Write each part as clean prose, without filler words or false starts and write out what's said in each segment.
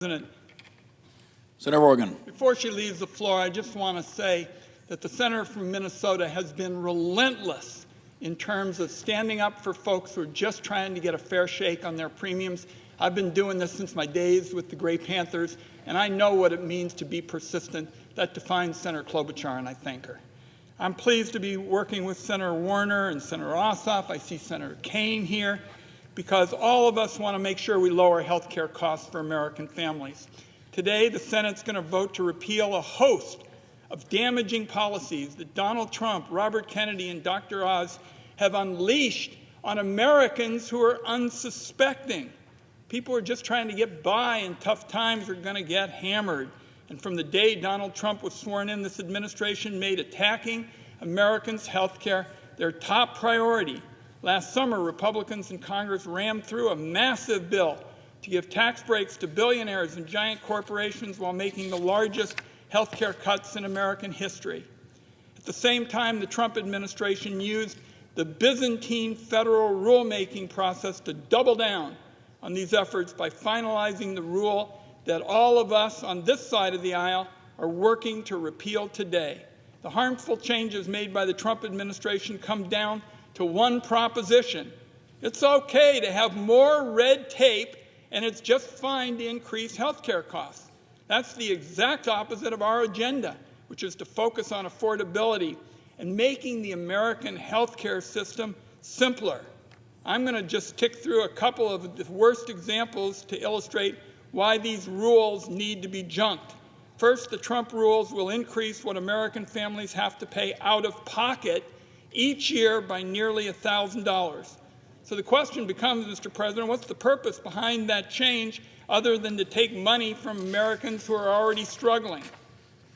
President, Senator Morgan. before she leaves the floor, I just want to say that the senator from Minnesota has been relentless in terms of standing up for folks who are just trying to get a fair shake on their premiums. I've been doing this since my days with the Gray Panthers, and I know what it means to be persistent. That defines Senator Klobuchar, and I thank her. I'm pleased to be working with Senator Warner and Senator Ossoff. I see Senator Kaine here, because all of us want to make sure we lower health care costs for American families. Today, the Senate's going to vote to repeal a host of damaging policies that Donald Trump, Robert Kennedy, and Dr. Oz have unleashed on Americans who are unsuspecting. People who are just trying to get by in tough times are going to get hammered. And from the day Donald Trump was sworn in, this administration made attacking Americans' health care their top priority. Last summer, Republicans in Congress rammed through a massive bill to give tax breaks to billionaires and giant corporations while making the largest health care cuts in American history. At the same time, the Trump administration used the Byzantine federal rulemaking process to double down on these efforts by finalizing the rule that all of us on this side of the aisle are working to repeal today. The harmful changes made by the Trump administration come down to one proposition: it's okay to have more red tape, and it's just fine to increase health care costs. That's the exact opposite of our agenda, which is to focus on affordability and making the American health care system simpler. I'm going to just tick through a couple of the worst examples to illustrate why these rules need to be junked. First, the Trump rules will increase what American families have to pay out of pocket each year by nearly $1,000. So the question becomes, Mr. President, what's the purpose behind that change other than to take money from Americans who are already struggling?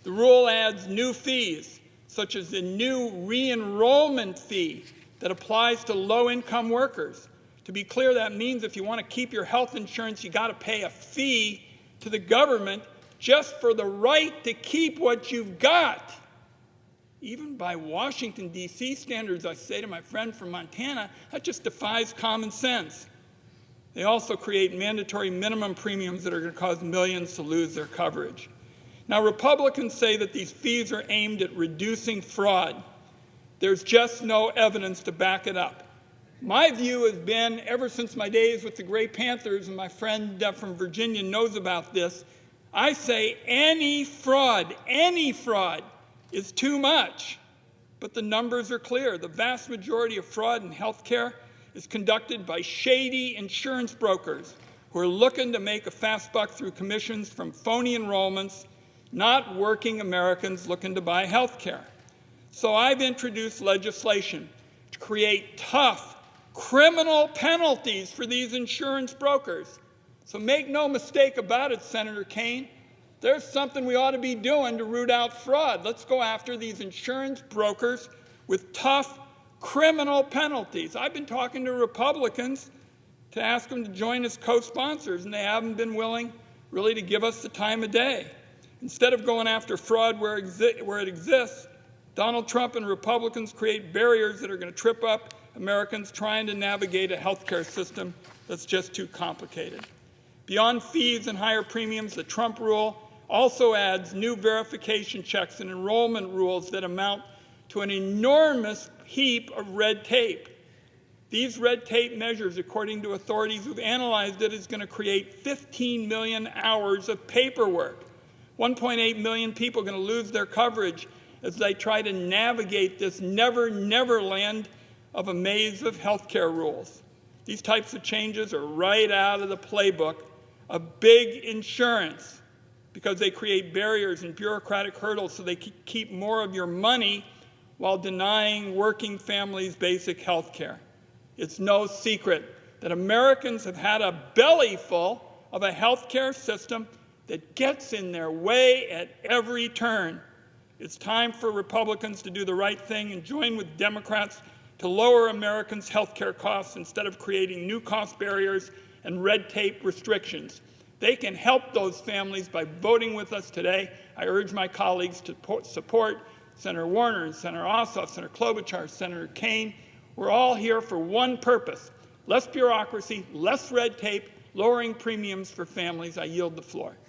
The rule adds new fees, such as the new re-enrollment fee that applies to low-income workers. To be clear, that means if you want to keep your health insurance, you got to pay a fee to the government just for the right to keep what you've got. Even by Washington, D.C. standards, I say to my friend from Montana, that just defies common sense. They also create mandatory minimum premiums that are going to cause millions to lose their coverage. Now, Republicans say that these fees are aimed at reducing fraud. There's just no evidence to back it up. My view has been, ever since my days with the Gray Panthers, and my friend from Virginia knows about this, I say any fraud is too much. But the numbers are clear. The vast majority of fraud in health care is conducted by shady insurance brokers who are looking to make a fast buck through commissions from phony enrollments, not working Americans looking to buy health care. So I've introduced legislation to create tough criminal penalties for these insurance brokers. So make no mistake about it, Senator Kaine, there's something we ought to be doing to root out fraud. Let's go after these insurance brokers with tough criminal penalties. I've been talking to Republicans to ask them to join as co-sponsors, and they haven't been willing really to give us the time of day. Instead of going after fraud where it exists, Donald Trump and Republicans create barriers that are going to trip up Americans trying to navigate a health care system that's just too complicated. Beyond fees and higher premiums, the Trump rule also adds new verification checks and enrollment rules that amount to an enormous heap of red tape. These red tape measures, according to authorities who've analyzed it, is going to create 15 million hours of paperwork. 1.8 million people are going to lose their coverage as they try to navigate this never land of a maze of health care rules. These types of changes are right out of the playbook of big insurance, because they create barriers and bureaucratic hurdles so they keep more of your money while denying working families basic health care. It's no secret that Americans have had a belly full of a health care system that gets in their way at every turn. It's time for Republicans to do the right thing and join with Democrats to lower Americans' health care costs instead of creating new cost barriers and red tape restrictions. They can help those families by voting with us today. I urge my colleagues to support Senator Warner and Senator Ossoff, Senator Klobuchar, Senator Kaine. We're all here for one purpose: less bureaucracy, less red tape, lowering premiums for families. I yield the floor.